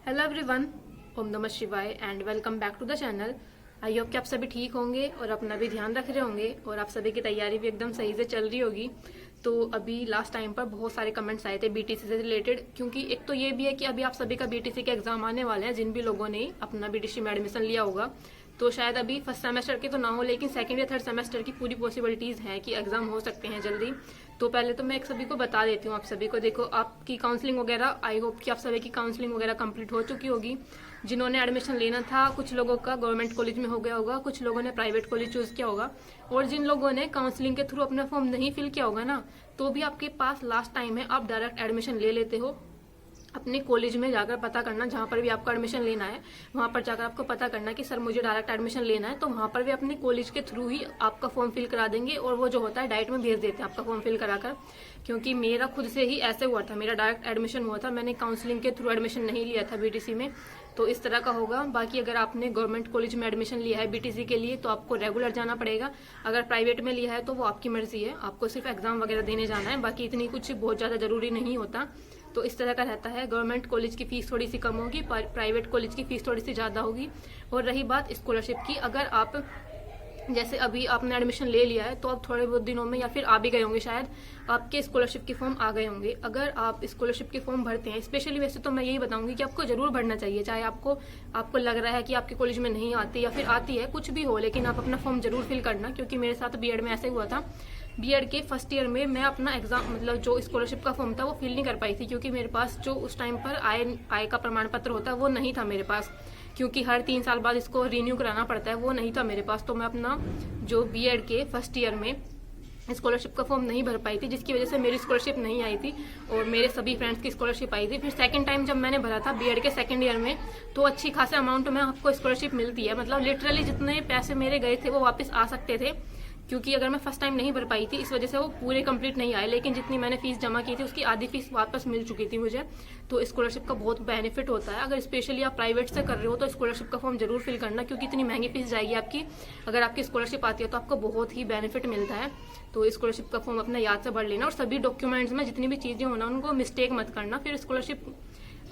Hello everyone, ओम नमः शिवाय and welcome back to the channel. I hope कि आप सभी ठीक होंगे और अपना भी ध्यान रख रहे होंगे और आप सभी की तैयारी भी एकदम सही से चल रही होगी। तो अभी लास्ट टाइम पर बहुत सारे कमेंट्स आए थे बीटीसी से रिलेटेड, क्योंकि एक तो ये भी है कि अभी आप सभी का बीटीसी के एग्जाम आने वाले हैं। जिन भी लोगों ने अपना बीटीसी में एडमिशन लिया होगा तो शायद अभी फर्स्ट सेमेस्टर के तो ना हो, लेकिन सेकंड या थर्ड सेमेस्टर की पूरी पॉसिबिलिटीज हैं कि एग्जाम हो सकते हैं जल्दी। तो पहले तो मैं एक सभी को बता देती हूँ, आप सभी को देखो आपकी काउंसलिंग वगैरह, आई होप कि आप सभी की काउंसलिंग वगैरह कंप्लीट हो चुकी होगी। जिन्होंने एडमिशन लेना था, कुछ लोगों का गवर्नमेंट कॉलेज में हो गया होगा, कुछ लोगों ने प्राइवेट कॉलेज चूज किया होगा, और जिन लोगों ने काउंसलिंग के थ्रू अपना फॉर्म नहीं फिल किया होगा ना, तो भी आपके पास लास्ट टाइम है, आप डायरेक्ट एडमिशन ले लेते हो। अपने कॉलेज में जाकर पता करना, जहाँ पर भी आपको एडमिशन लेना है वहाँ पर जाकर आपको पता करना कि सर मुझे डायरेक्ट एडमिशन लेना है, तो वहाँ पर भी अपने कॉलेज के थ्रू ही आपका फॉर्म फिल करा देंगे और वो जो होता है डायरेक्ट में भेज देते हैं आपका फॉर्म फिल कराकर। क्योंकि मेरा खुद से ही ऐसे हुआ था, मेरा डायरेक्ट एडमिशन हुआ था, मैंने काउंसलिंग के थ्रू एडमिशन नहीं लिया था बीटीसी में। तो इस तरह का होगा। बाकी अगर आपने गवर्नमेंट कॉलेज में एडमिशन लिया है बीटीसी के लिए तो आपको रेगुलर जाना पड़ेगा। अगर प्राइवेट में लिया है तो वो आपकी मर्जी है, आपको सिर्फ एग्जाम वगैरह देने जाना है, बाकी इतनी कुछ बहुत ज्यादा जरूरी नहीं होता। तो इस तरह का रहता है। गवर्नमेंट कॉलेज की फीस थोड़ी सी कम होगी, प्राइवेट कॉलेज की फीस थोड़ी सी ज्यादा होगी। और रही बात स्कॉलरशिप की, अगर आप जैसे अभी आपने एडमिशन ले लिया है तो अब थोड़े बहुत दिनों में या फिर आ भी गए होंगे, शायद आपके स्कॉलरशिप के फॉर्म आ गए होंगे। अगर आप स्कॉलरशिप के फॉर्म भरते हैं, स्पेशली वैसे तो मैं यही बताऊंगी कि आपको जरूर भरना चाहिए, चाहे आपको लग रहा है कि आपके कॉलेज में नहीं आती या फिर आती है, कुछ भी हो, लेकिन आप अपना फॉर्म जरूर फिल करना। क्योंकि मेरे साथ बीएड में ऐसे हुआ था। बीएड के फर्स्ट ईयर में मैं अपना एग्जाम मतलब जो स्कॉलरशिप का फॉर्म था वो फिल नहीं कर पाई थी, क्योंकि मेरे पास जो उस टाइम पर आय का प्रमाण पत्र होता है वो नहीं था मेरे पास, क्योंकि हर 3 साल बाद इसको रिन्यू कराना पड़ता है, वो नहीं था मेरे पास। तो मैं अपना जो बीएड के फर्स्ट ईयर में स्कॉलरशिप का फॉर्म नहीं भर पाई थी, जिसकी वजह से मेरी स्कॉलरशिप नहीं आई थी और मेरे सभी फ्रेंड्स की स्कॉलरशिप आई थी। फिर सेकंड टाइम जब मैंने भरा था बीएड के सेकंड ईयर में, तो अच्छी खासे अमाउंट में आपको स्कॉलरशिप मिलती है। मतलब लिटरली जितने पैसे मेरे गए थे वो वापस आ सकते थे, क्योंकि अगर मैं फर्स्ट टाइम नहीं भर पाई थी इस वजह से वो पूरे कंप्लीट नहीं आए, लेकिन जितनी मैंने फीस जमा की थी उसकी आधी फीस वापस मिल चुकी थी मुझे। तो स्कॉलरशिप का बहुत बेनिफिट होता है। अगर स्पेशली आप प्राइवेट से कर रहे हो तो स्कॉलरशिप का फॉर्म जरूर फिल करना, क्योंकि इतनी महंगी फीस जाएगी आपकी। अगर आपकी स्कॉलरशिप आती है तो आपको बहुत ही बेनिफिट मिलता है। तो स्कॉलरशिप का फॉर्म अपना याद से भर लेना, और सभी डॉक्यूमेंट्स में जितनी भी चीजें होना उनको मिस्टेक मत करना, फिर स्कॉलरशिप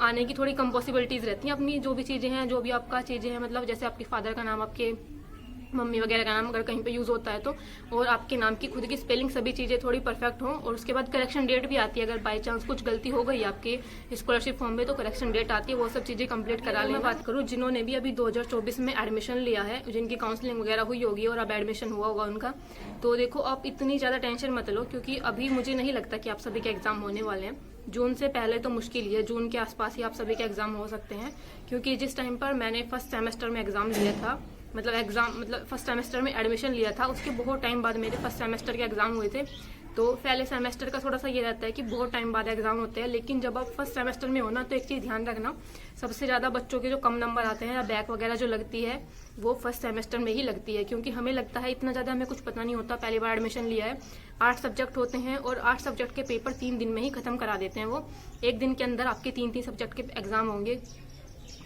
आने की थोड़ी कम पॉसिबिलिटीज रहती हैं। अपनी जो भी चीजें हैं, जो भी आपका चीजें हैं, मतलब जैसे आपके फादर का नाम, आपके मम्मी वगैरह का नाम अगर कहीं पे यूज होता है तो, और आपके नाम की खुद की स्पेलिंग, सभी चीजें थोड़ी परफेक्ट हो। और उसके बाद करेक्शन डेट भी आती है, अगर बाई चांस कुछ गलती हो गई आपके स्कॉलरशिप फॉर्म में तो करेक्शन डेट आती है, वो सब चीजें कंप्लीट करा लें। मैं बात करूँ जिन्होंने भी अभी 2024 में एडमिशन लिया है, जिनकी काउंसलिंग वगैरह हुई होगी और अब एडमिशन हुआ होगा उनका, तो देखो आप इतनी ज्यादा टेंशन मत लो, क्योंकि अभी मुझे नहीं लगता कि आप सभी के एग्जाम होने वाले हैं। जून से पहले तो मुश्किल ही है, जून के आसपास ही आप सभी के एग्जाम हो सकते हैं। क्योंकि जिस टाइम पर मैंने फर्स्ट सेमेस्टर में एग्जाम लिया था, मतलब फर्स्ट सेमेस्टर में एडमिशन लिया था, उसके बहुत टाइम बाद मेरे फर्स्ट सेमेस्टर के एग्जाम हुए थे। तो पहले सेमेस्टर का थोड़ा सा ये रहता है कि बहुत टाइम बाद एग्जाम होते हैं, लेकिन जब आप फर्स्ट सेमेस्टर में हो ना, तो एक चीज ध्यान रखना, सबसे ज्यादा बच्चों के जो कम नंबर आते हैं या बैक वगैरह जो लगती है वो फर्स्ट सेमेस्टर में ही लगती है। क्योंकि हमें लगता है इतना ज्यादा हमें कुछ पता नहीं होता, पहली बार एडमिशन लिया है। 8 सब्जेक्ट होते हैं और 8 सब्जेक्ट के पेपर 3 दिन में ही खत्म करा देते हैं वो। एक दिन के अंदर आपके 3 सब्जेक्ट के एग्जाम होंगे।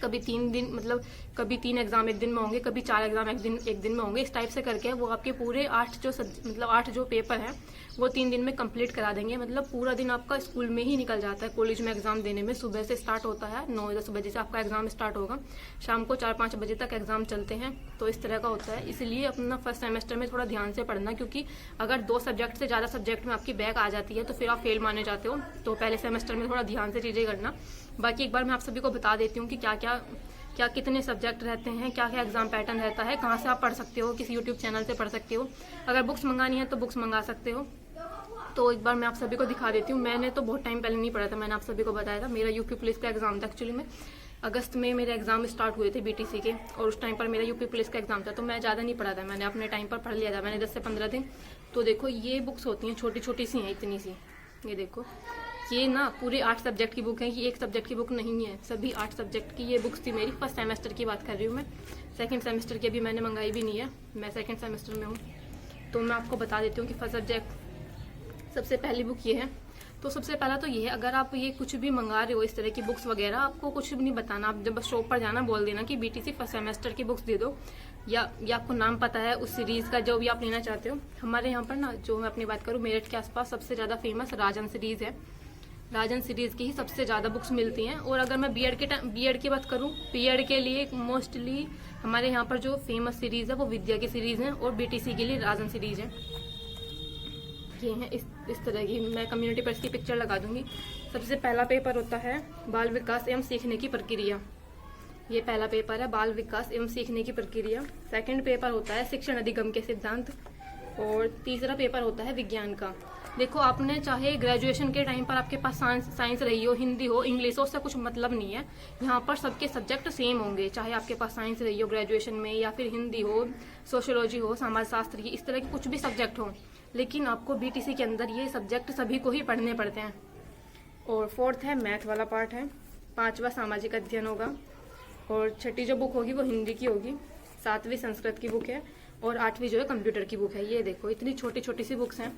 कभी 3 दिन, मतलब कभी 3 एग्जाम एक दिन में होंगे, कभी 4 एग्जाम एक दिन में होंगे। इस टाइप से करके वो आपके पूरे 8 जो पेपर है वो 3 दिन में कंप्लीट करा देंगे। मतलब पूरा दिन आपका स्कूल में ही निकल जाता है, कॉलेज में एग्जाम देने में। सुबह से स्टार्ट होता है, 9-10 बजे से आपका एग्जाम स्टार्ट होगा, शाम को 4-5 बजे तक एग्जाम चलते हैं। तो इस तरह का होता है, इसलिए अपना फर्स्ट सेमेस्टर में थोड़ा ध्यान से पढ़ना, क्योंकि अगर 2 सब्जेक्ट से ज्यादा सब्जेक्ट में आपकी बैक आ जाती है तो फिर आप फेल माने जाते हो। तो पहले सेमेस्टर में थोड़ा ध्यान से चीजें करना। बाकी एक बार मैं आप सभी को बता देती हूँ कि क्या कितने सब्जेक्ट रहते हैं, क्या क्या एग्जाम पैटर्न रहता है, कहाँ से आप पढ़ सकते हो, किस यूट्यूब चैनल से पढ़ सकते हो। अगर बुक्स मंगानी है तो बुक्स मंगा सकते हो। तो एक बार मैं आप सभी को दिखा देती हूँ। मैंने तो बहुत टाइम पहले नहीं पढ़ा था, मैंने आप सभी को बताया था, मेरा यूपी पुलिस का एग्जाम था एक्चुअली में। अगस्त में मेरे एग्जाम स्टार्ट हुए थे बीटीसी के, और उस टाइम पर मेरा यूपी पुलिस का एग्जाम था, तो मैं ज़्यादा नहीं पढ़ा था, मैंने अपने टाइम पर पढ़ लिया था, मैंने 10 से 15 दिन। तो देखो ये बुक्स होती हैं, छोटी छोटी सी हैं, इतनी सी, ये देखो, ये ना पूरे 8 सब्जेक्ट की बुक है, ये एक सब्जेक्ट की बुक नहीं है, सभी 8 सब्जेक्ट की ये बुक्स थी मेरी। फर्स्ट सेमेस्टर की बात कर रही हूँ मैं, सेकंड सेमेस्टर की अभी मैंने मंगाई भी नहीं है, मैं सेकंड सेमेस्टर में हूँ। तो मैं आपको बता देती हूँ कि फर्स्ट सब्जेक्ट सबसे पहली बुक ये है। तो सबसे पहला तो ये है, अगर आप ये कुछ भी मंगा रहे हो इस तरह की बुक्स वगैरह, आपको कुछ भी नहीं बताना, आप जब बस शॉप पर जाना, बोल देना कि बीटीसी फर्स्ट सेमेस्टर की बुक्स दे दो, या आपको नाम पता है उस सीरीज का जो भी आप लेना चाहते हो। हमारे यहाँ पर ना, जो मैं अपनी बात करूँ, मेरठ के आसपास सबसे ज्यादा फेमस राजन सीरीज है। राजन सीरीज की ही सबसे ज़्यादा बुक्स मिलती हैं। और अगर मैं बीएड की बात करूं, बीएड के लिए मोस्टली हमारे यहाँ पर जो फेमस सीरीज है वो विद्या की सीरीज है और बीटीसी के लिए राजन सीरीज है। ये है इस तरह की, मैं कम्युनिटी पर इसकी पिक्चर लगा दूंगी। सबसे पहला पेपर होता है बाल विकास एवं सीखने की प्रक्रिया। ये पहला पेपर है, बाल विकास एवं सीखने की प्रक्रिया। सेकंड पेपर होता है शिक्षण अधिगम के सिद्धांत। और तीसरा पेपर होता है विज्ञान का। देखो, आपने चाहे ग्रेजुएशन के टाइम पर आपके पास साइंस रही हो, हिंदी हो, इंग्लिश हो, उससे कुछ मतलब नहीं है। यहाँ पर सबके सब्जेक्ट सेम होंगे, चाहे आपके पास साइंस रही हो ग्रेजुएशन में, या फिर हिंदी हो, सोशियोलॉजी हो, समाज शास्त्र की, इस तरह के कुछ भी सब्जेक्ट हो, लेकिन आपको बीटीसी के अंदर ये सब्जेक्ट सभी को ही पढ़ने पड़ते हैं। और फोर्थ है मैथ वाला पार्ट है। पांचवा सामाजिक अध्ययन होगा। और छठी जो बुक होगी वो हिंदी की होगी। सातवीं संस्कृत की बुक है। और आठवीं जो है कंप्यूटर की बुक है। ये देखो, इतनी छोटी छोटी सी बुक्स हैं।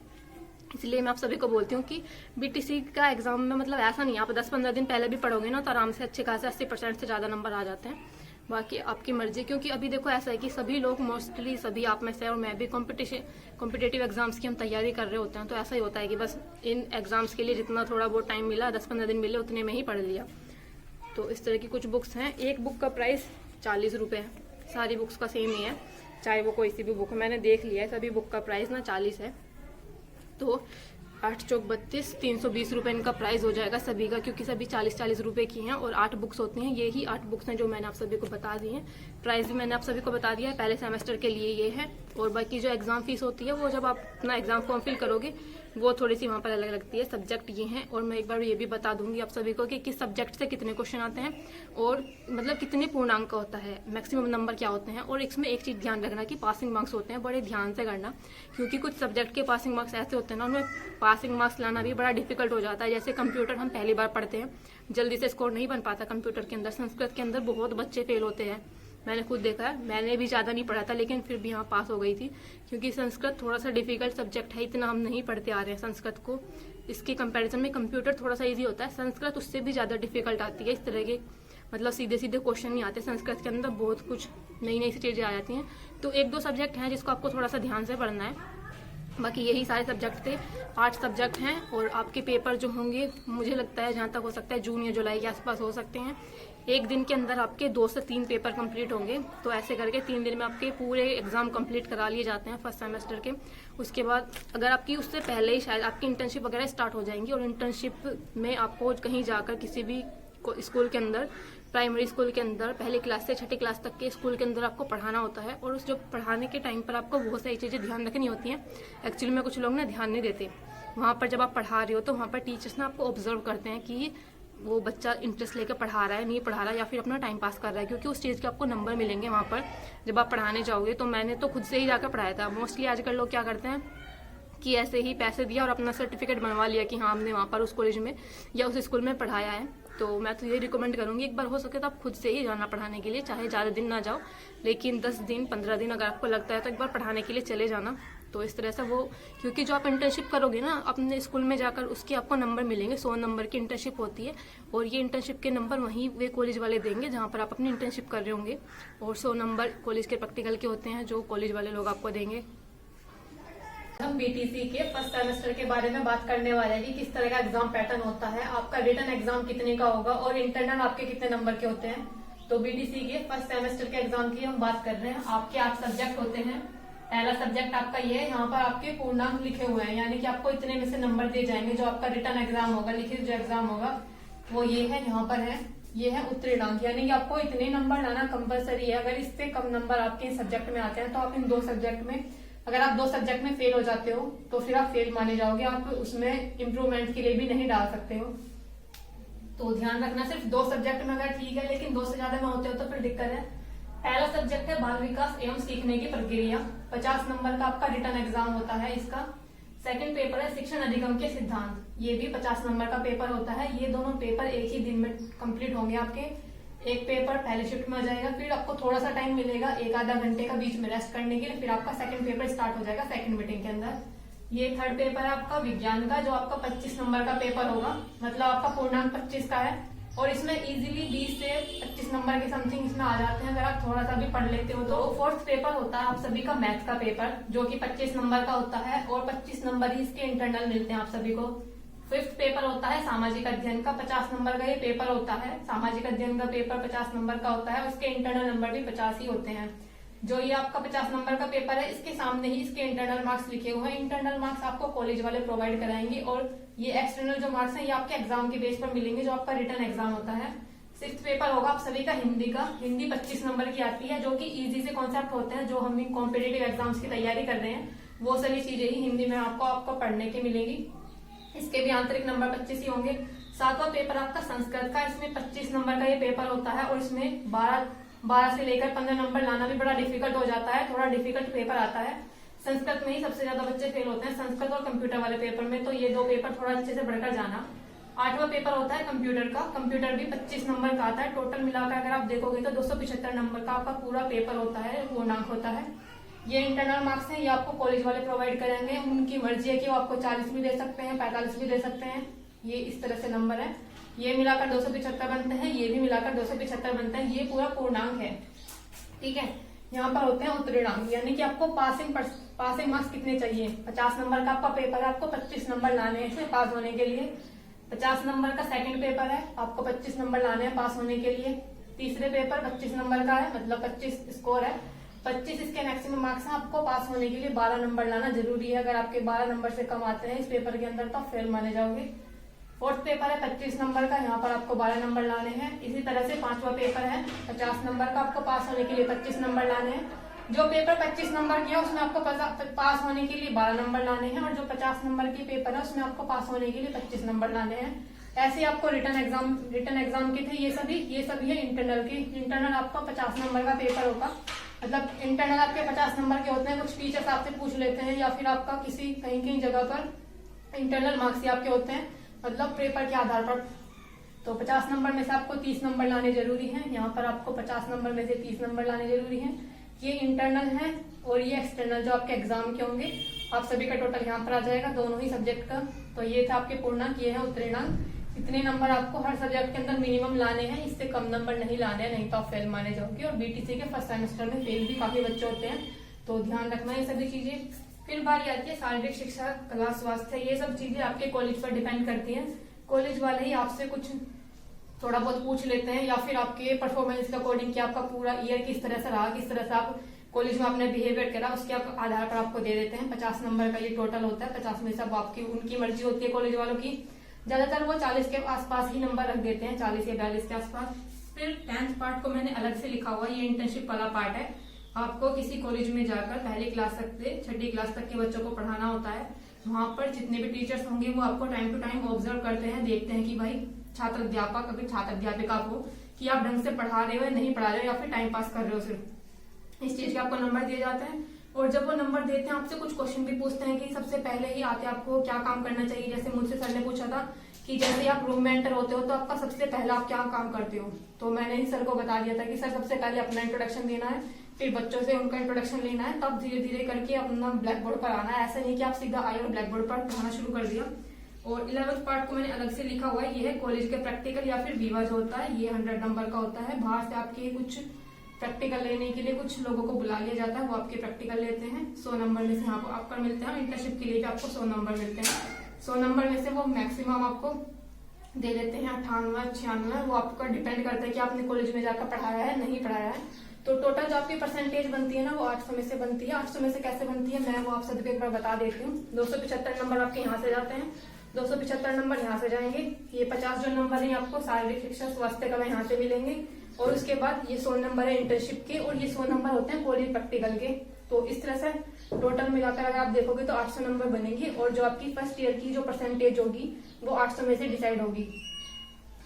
इसलिए मैं आप सभी को बोलती हूँ कि बीटीसी का एग्जाम में मतलब ऐसा नहीं है, आप 10-15 दिन पहले भी पढ़ोगे ना तो आराम से अच्छे खासे 80% से ज़्यादा नंबर आ जाते हैं। बाकी आपकी मर्जी, क्योंकि अभी देखो ऐसा है कि सभी लोग, मोस्टली सभी आप में से और मैं भी कॉम्पिटिटिव एग्जाम्स की हम तैयारी कर रहे होते हैं। तो ऐसा ही होता है कि बस इन एग्जाम्स के लिए जितना थोड़ा बहुत टाइम मिला, 10-15 दिन मिले, उतने में ही पढ़ लिया। तो इस तरह की कुछ बुक्स हैं। एक बुक का प्राइस 40 रुपये है। सारी बुक्स का सेम ही है, चाहे वो कोई सी भी बुक है। मैंने देख लिया है, सभी बुक का प्राइस ना 40 है। तो 8 चौक 32, 320 रुपये इनका प्राइस हो जाएगा सभी का, क्योंकि सभी 40-40 रुपये की हैं। और 8 बुक्स होती हैं, ये ही 8 बुक्स हैं जो मैंने आप सभी को बता दी हैं। प्राइस भी मैंने आप सभी को बता दिया है। पहले सेमेस्टर के लिए ये है। और बाकी जो एग्जाम फीस होती है वो जब आप अपना एग्जाम फॉर्म फिल करोगे वो थोड़ी सी वहाँ पर अलग लगती है। सब्जेक्ट ये हैं। और मैं एक बार ये भी बता दूंगी आप सभी को कि किस सब्जेक्ट से कितने क्वेश्चन आते हैं और मतलब कितने पूर्णांक का होता है, मैक्सिमम नंबर क्या होते हैं। और इसमें एक चीज़ ध्यान रखना कि पासिंग मार्क्स होते हैं, बड़े ध्यान से करना, क्योंकि कुछ सब्जेक्ट के पासिंग मार्क्स ऐसे होते हैं ना, उनमें पासिंग मार्क्स लाना भी बड़ा डिफिकल्ट हो जाता है। जैसे कंप्यूटर हम पहली बार पढ़ते हैं, जल्दी से स्कोर नहीं बन पाता कंप्यूटर के अंदर। संस्कृत के अंदर बहुत बच्चे फेल होते हैं, मैंने खुद देखा है। मैंने भी ज़्यादा नहीं पढ़ा था, लेकिन फिर भी यहाँ पास हो गई थी, क्योंकि संस्कृत थोड़ा सा डिफिकल्ट सब्जेक्ट है। इतना हम नहीं पढ़ते आ रहे हैं संस्कृत को। इसके कंपैरिजन में कंप्यूटर थोड़ा सा इजी होता है, संस्कृत उससे भी ज़्यादा डिफिकल्ट आती है। इस तरह के मतलब सीधे सीधे क्वेश्चन नहीं आते संस्कृत के अंदर, बहुत कुछ नई नई चीज़ें आ जाती हैं। तो 1-2 सब्जेक्ट हैं जिसको आपको थोड़ा सा ध्यान से पढ़ना है। बाकी यही सारे सब्जेक्ट थे, 8 सब्जेक्ट हैं। और आपके पेपर जो होंगे, मुझे लगता है जहाँ तक हो सकता है जून या जुलाई के आसपास हो सकते हैं। एक दिन के अंदर आपके 2 से 3 पेपर कंप्लीट होंगे। तो ऐसे करके 3 दिन में आपके पूरे एग्जाम कंप्लीट करा लिए जाते हैं फर्स्ट सेमेस्टर के। उसके बाद अगर आपकी उससे पहले ही शायद आपकी इंटर्नशिप वगैरह स्टार्ट हो जाएंगी। और इंटर्नशिप में आपको कहीं जाकर किसी भी स्कूल के अंदर, प्राइमरी स्कूल के अंदर, पहली क्लास से 6ठी क्लास तक के स्कूल के अंदर आपको पढ़ाना होता है। और उस जो पढ़ाने के टाइम पर आपको बहुत सारी चीज़ें ध्यान रखनी होती हैं। एक्चुअली में कुछ लोग ना ध्यान नहीं देते। वहाँ पर जब आप पढ़ा रहे हो तो वहाँ पर टीचर्स ना आपको ऑब्जर्व करते हैं कि वो बच्चा इंटरेस्ट लेकर पढ़ा रहा है, नहीं पढ़ा रहा है, या फिर अपना टाइम पास कर रहा है, क्योंकि उस चीज़ के आपको नंबर मिलेंगे वहाँ पर जब आप पढ़ाने जाओगे। तो मैंने तो खुद से ही जाकर पढ़ाया था। मोस्टली आजकल लोग क्या करते हैं कि ऐसे ही पैसे दिया और अपना सर्टिफिकेट बनवा लिया कि हाँ हमने वहाँ पर उस कॉलेज में या उस स्कूल में पढ़ाया है। तो मैं तो ये रिकमेंड करूँगी, एक बार हो सके तो आप खुद से ही जाना पढ़ाने के लिए, चाहे ज़्यादा दिन ना जाओ, लेकिन 10 दिन 15 दिन अगर आपको लगता है तो एक बार पढ़ाने के लिए चले जाना। तो इस तरह से वो, क्योंकि जो आप इंटर्नशिप करोगे ना अपने स्कूल में जाकर, उसके आपको नंबर मिलेंगे। 100 नंबर की इंटर्नशिप होती है। और ये इंटर्नशिप के नंबर वहीं वे कॉलेज वाले देंगे जहाँ पर आप अपनी इंटर्नशिप कर रहे होंगे। और 100 नंबर कॉलेज के प्रैक्टिकल के होते हैं जो कॉलेज वाले लोग आपको देंगे। हम बीटीसी के फर्स्ट सेमेस्टर के बारे में बात करने वाले हैं कि किस तरह का एग्जाम पैटर्न होता है, आपका रिटन एग्जाम कितने का होगा और इंटरनल आपके कितने नंबर के होते हैं। तो बीटीसी के फर्स्ट सेमेस्टर के एग्जाम की हम बात कर रहे हैं। आपके 8 सब्जेक्ट होते हैं। पहला सब्जेक्ट आपका ये है, यहाँ पर आपके पूर्णांक लिखे हुए हैं, यानी कि आपको इतने में से नंबर दिए जाएंगे। जो आपका रिटन एग्जाम होगा, लिखित जो एग्जाम होगा वो ये है, यहाँ पर है, ये है उत्तीर्णांक, यानी कि आपको इतने नंबर लाना कंपलसरी है। अगर इससे कम नंबर आपके इन सब्जेक्ट में आते हैं तो आप इन 2 सब्जेक्ट में, अगर आप 2 सब्जेक्ट में फेल हो जाते हो तो फिर आप फेल माने जाओगे, आप उसमें इम्प्रूवमेंट के लिए भी नहीं डाल सकते हो। तो ध्यान रखना, सिर्फ 2 सब्जेक्ट में अगर ठीक है, लेकिन 2 से ज्यादा में होते हो तो फिर दिक्कत है। पहला सब्जेक्ट है बाल विकास एवं सीखने की प्रक्रिया, 50 नंबर का आपका रिटन एग्जाम होता है इसका। सेकंड पेपर है शिक्षण अधिगम के सिद्धांत, ये भी 50 नंबर का पेपर होता है। ये दोनों पेपर एक ही दिन में कंप्लीट होंगे आपके। एक पेपर पहले शिफ्ट में आ जाएगा, फिर आपको थोड़ा सा टाइम मिलेगा 1-आधा घंटे का बीच में रेस्ट करने के लिए, फिर आपका सेकंड पेपर स्टार्ट हो जाएगा सेकंड मीटिंग के अंदर। ये थर्ड पेपर है आपका विज्ञान का, जो आपका 25 नंबर का पेपर होगा, मतलब आपका पूर्णांक 25 का है। और इसमें इजीली 20 से 25 नंबर के समथिंग इसमें आ जाते हैं अगर आप थोड़ा सा भी पढ़ लेते हो तो। फोर्थ पेपर होता है आप सभी का मैथ का पेपर, जो कि 25 नंबर का होता है और 25 नंबर ही इसके इंटरनल मिलते हैं आप सभी को। फिफ्थ पेपर होता है सामाजिक अध्ययन का, 50 नंबर का ये पेपर होता है। सामाजिक अध्ययन का पेपर 50 नंबर का होता है, उसके इंटरनल नंबर भी 50 ही होते हैं। जो ये आपका 50 नंबर का पेपर है, इसके सामने ही इसके इंटरनल मार्क्स लिखे हुए हैं। इंटरनल मार्क्स आपको कॉलेज वाले प्रोवाइड कराएंगे और ये एक्सटर्नल जो मार्क्स हैं ये आपके एग्जाम के बेस पर मिलेंगे, जो आपका रिटर्न एग्जाम होता है। सिक्स्थ पेपर होगा आप सभी का हिंदी का। हिंदी 25 नंबर की आती है, जो कि इजी से कॉन्सेप्ट होते हैं, जो हम कॉम्पिटेटिव एग्जाम्स की तैयारी कर रहे हैं वो सभी चीजें ही हिंदी में आपको पढ़ने की मिलेगी। इसके भी आंतरिक नंबर 25 ही होंगे। सातवां पेपर आपका संस्कृत का, इसमें 25 नंबर का ये पेपर होता है और इसमें 12 से लेकर 15 नंबर लाना भी बड़ा डिफिकल्ट हो जाता है, थोड़ा डिफिकल्ट पेपर आता है। संस्कृत में ही सबसे ज्यादा बच्चे फेल होते हैं, संस्कृत और कंप्यूटर वाले पेपर में, तो ये दो पेपर थोड़ा अच्छे से बढ़कर जाना। आठवां पेपर होता है कंप्यूटर का। कंप्यूटर भी 25 नंबर का आता है। टोटल मिलाकर अगर आप देखोगे तो 275 नंबर का आपका पूरा पेपर होता है, पूर्णांक होता है। ये इंटरनल मार्क्स हैं, ये आपको कॉलेज वाले प्रोवाइड करेंगे। उनकी मर्जी है कि वो आपको 40 भी दे सकते हैं, 45 भी दे सकते हैं। ये इस तरह से नंबर है, ये मिलाकर 275 बनते हैं, ये भी मिलाकर 275 बनते हैं। ये पूरा पूर्णांक है, ठीक है। यहाँ पर होते हैं उत्तीर्णांक, यानी कि आपको पासिंग मार्क्स कितने चाहिए। 50 नंबर का आपका पेपर है, आपको 25 नंबर लाने हैं इसमें पास होने के लिए। 50 नंबर का सेकंड पेपर है, आपको 25 नंबर लाने हैं पास होने के लिए। तीसरे पेपर 25 नंबर का है, मतलब 25 स्कोर है, 25 इसके मैक्सिमम मार्क्स हैं। आपको पास होने के लिए 12 नंबर लाना जरूरी है। अगर आपके 12 नंबर से कम आते हैं इस पेपर के अंदर तो आप फेल माने जाओगे। फोर्थ पेपर है 25 नंबर का, यहाँ पर आपको 12 नंबर लाने हैं। इसी तरह से पांचवा पेपर है 50 नंबर का, आपको पास होने के लिए 25 नंबर लाने हैं। जो पेपर 25 नंबर की है उसमें आपको पास होने के लिए 12 नंबर लाने हैं, और जो 50 नंबर की पेपर है उसमें आपको पास होने के लिए 25 नंबर लाने हैं। ऐसे आपको रिटर्न एग्जाम के थे ये सभी है इंटरनल की। इंटरनल आपका 50 नंबर का पेपर होगा, मतलब इंटरनल आपके 50 नंबर के होते हैं। कुछ टीचर्स आपसे पूछ लेते हैं या फिर आपका कहीं जगह पर इंटरनल मार्क्स ही आपके होते हैं, मतलब पेपर के आधार पर। तो 50 नंबर में से आपको 30 नंबर लाने जरूरी हैं। यहाँ पर आपको 50 नंबर में से 30 नंबर लाने जरूरी हैं। ये इंटरनल है और ये एक्सटर्नल जो आपके एग्जाम के होंगे, आप सभी का टोटल यहाँ पर आ जाएगा, दोनों ही सब्जेक्ट का। तो ये था आपके पूर्णांक, ये है उत्तीर्णांक। इतने नंबर आपको हर सब्जेक्ट के अंदर मिनिमम लाने हैं, इससे कम नंबर नहीं लाने हैं, नहीं तो आप फेल माने जाओगे। और बीटीसी के फर्स्ट सेमेस्टर में फेल भी काफी बच्चे होते हैं, तो ध्यान रखना ये सभी चीजें। फिर बारी आती है शारीरिक शिक्षा, कला, स्वास्थ्य, ये सब चीजें आपके कॉलेज पर डिपेंड करती हैं। कॉलेज वाले ही आपसे कुछ थोड़ा बहुत पूछ लेते हैं, या फिर आपके परफॉर्मेंस के अकॉर्डिंग कि आपका पूरा ईयर किस तरह से रहा, किस तरह से आप कॉलेज में आपने बिहेवियर करा, उसके आधार पर आपको दे देते हैं। 50 नंबर का ये टोटल होता है। 50 में सब आपकी उनकी मर्जी होती है कॉलेज वालों की। ज्यादातर वो 40 के आसपास ही नंबर रख देते हैं, 40 या 42 के आसपास। फिर 10th पार्ट को मैंने अलग से लिखा हुआ, ये इंटर्नशिप वाला पार्ट है। आपको किसी कॉलेज में जाकर पहली क्लास तक से 6ठी क्लास तक के बच्चों को पढ़ाना होता है। वहां पर जितने भी टीचर्स होंगे वो आपको टाइम टू टाइम ऑब्जर्व करते हैं, देखते हैं कि भाई छात्र अध्यापक अगर छात्र अध्यापिका को कि आप ढंग से पढ़ा रहे हो या नहीं पढ़ा रहे हो, या फिर टाइम पास कर रहे हो सिर्फ। इस चीज के आपको नंबर दिए जाते हैं। और जब वो नंबर देते हैं आपसे कुछ क्वेश्चन भी पूछते हैं कि सबसे पहले ही आते आपको क्या काम करना चाहिए। जैसे मुझसे सर ने पूछा था कि जैसे आप रूम में एंटर होते हो तो आपका सबसे पहला आप क्या काम करते हो, तो मैंने ही सर को बता दिया था कि सर सबसे पहले अपना इंट्रोडक्शन देना है, फिर बच्चों से उनका इंट्रोडक्शन लेना है, तब धीरे धीरे करके अपना ब्लैक बोर्ड पर आना है। ऐसा नहीं कि आप सीधा आए और ब्लैक बोर्ड पर पढ़ाना शुरू कर दिया। और 11th पार्ट को मैंने अलग से लिखा हुआ है, ये है कॉलेज के प्रैक्टिकल या फिर विवा जो होता है, ये 100 नंबर का होता है। बाहर से आपके कुछ प्रैक्टिकल लेने के लिए कुछ लोगों को बुला लिया जाता है, वो आपके प्रैक्टिकल लेते हैं। 100 नंबर में से यहाँ पर आपको मिलते हैं। इंटर्नशिप के लिए भी आपको 100 नंबर मिलते हैं। 100 नंबर में से वो मैक्सिमम आपको दे देते हैं 98, 96, वो आपका डिपेंड करता है कि आपने कॉलेज में जाकर पढ़ाया है नहीं पढ़ाया है। तो टोटल जो आपकी परसेंटेज बनती है ना, वो 800 में से बनती है। 800 में से कैसे बनती है मैं वो आप सभी को एक बार बता देती हूँ। 275 नंबर आपके यहाँ से जाते हैं, 275 नंबर यहाँ से जाएंगे। ये 50 जो नंबर है आपको शारीरिक शिक्षा स्वास्थ्य का यहाँ से मिलेंगे। और उसके बाद ये 100 नंबर है इंटर्नशिप के, और ये 100 नंबर होते हैं कॉलेज प्रैक्टिकल के। तो इस तरह से टोटल मिलाकर अगर आप देखोगे तो 800 नंबर बनेंगे, और जो आपकी फर्स्ट ईयर की जो परसेंटेज होगी वो 800 में से डिसाइड होगी।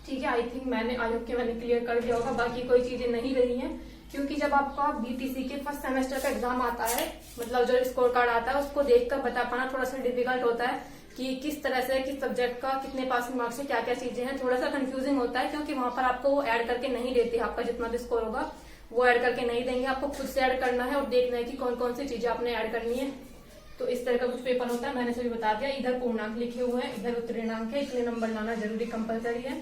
ठीक है, आई थिंक मैंने क्लियर कर दिया होगा, बाकी कोई चीजें नहीं रही हैं। क्योंकि जब आपका बीटीसी के फर्स्ट सेमेस्टर का एग्जाम आता है, मतलब जो स्कोर कार्ड आता है, उसको देखकर बता पाना थोड़ा सा डिफिकल्ट होता है कि किस तरह से किस सब्जेक्ट का कितने पासिंग मार्क्स है, क्या क्या चीजें हैं। थोड़ा सा कंफ्यूजिंग होता है, क्योंकि वहां पर आपको वो ऐड करके नहीं देते। आपका जितना भी स्कोर होगा वो ऐड करके नहीं देंगे, आपको खुद से ऐड करना है और देखना है कि कौन कौन सी चीजें आपने ऐड करनी है। तो इस तरह का कुछ पेपर होता है, मैंने सभी बता दिया। इधर पूर्णांक लिखे हुए हैं, इधर उत्तीर्णांक है, इतने नंबर लाना जरूरी कंपलसरी है।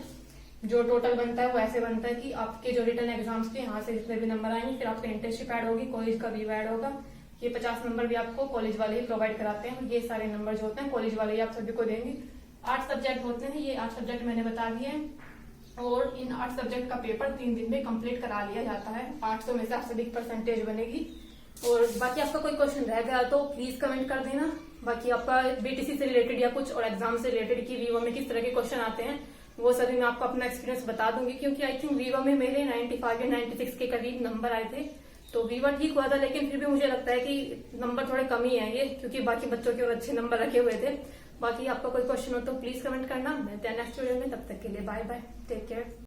जो टोटल बनता है वो ऐसे बनता है कि आपके जो रिटर्न एग्जाम्स के यहाँ से जितने भी नंबर आएंगे, फिर आपका इंटर्नशिप ऐड होगी, कॉलेज का भी ऐड होगा। ये 50 नंबर भी आपको कॉलेज वाले ही प्रोवाइड कराते हैं। ये सारे नंबर जो होते हैं कॉलेज वाले ही आप सभी को देंगे। 8 सब्जेक्ट होते हैं, ये 8 सब्जेक्ट मैंने बता दिए हैं और इन 8 सब्जेक्ट का पेपर 3 दिन में कंप्लीट करा लिया जाता है। 800 में से 80 परसेंटेज बनेगी। और बाकी आपका कोई क्वेश्चन रह गया तो प्लीज कमेंट कर देना। बाकी आपका बीटीसी से रिलेटेड या कुछ और एग्जाम से रिलेटेड की वीवो में किस तरह के क्वेश्चन आते हैं वो सभी मैं आपको अपना एक्सपीरियंस बता दूंगी, क्योंकि आई थिंक वीवो में मेरे 95 या 96 के करीब नंबर आए थे। तो वीवो ठीक हुआ था, लेकिन फिर भी मुझे लगता है कि नंबर थोड़े कम ही आएंगे क्योंकि बाकी बच्चों के और अच्छे नंबर रखे हुए थे। बाकी आपका कोई क्वेश्चन हो तो प्लीज कमेंट करना। मिलते हैं नेक्स्ट वीडियो में, तब तक के लिए बाय बाय, टेक केयर।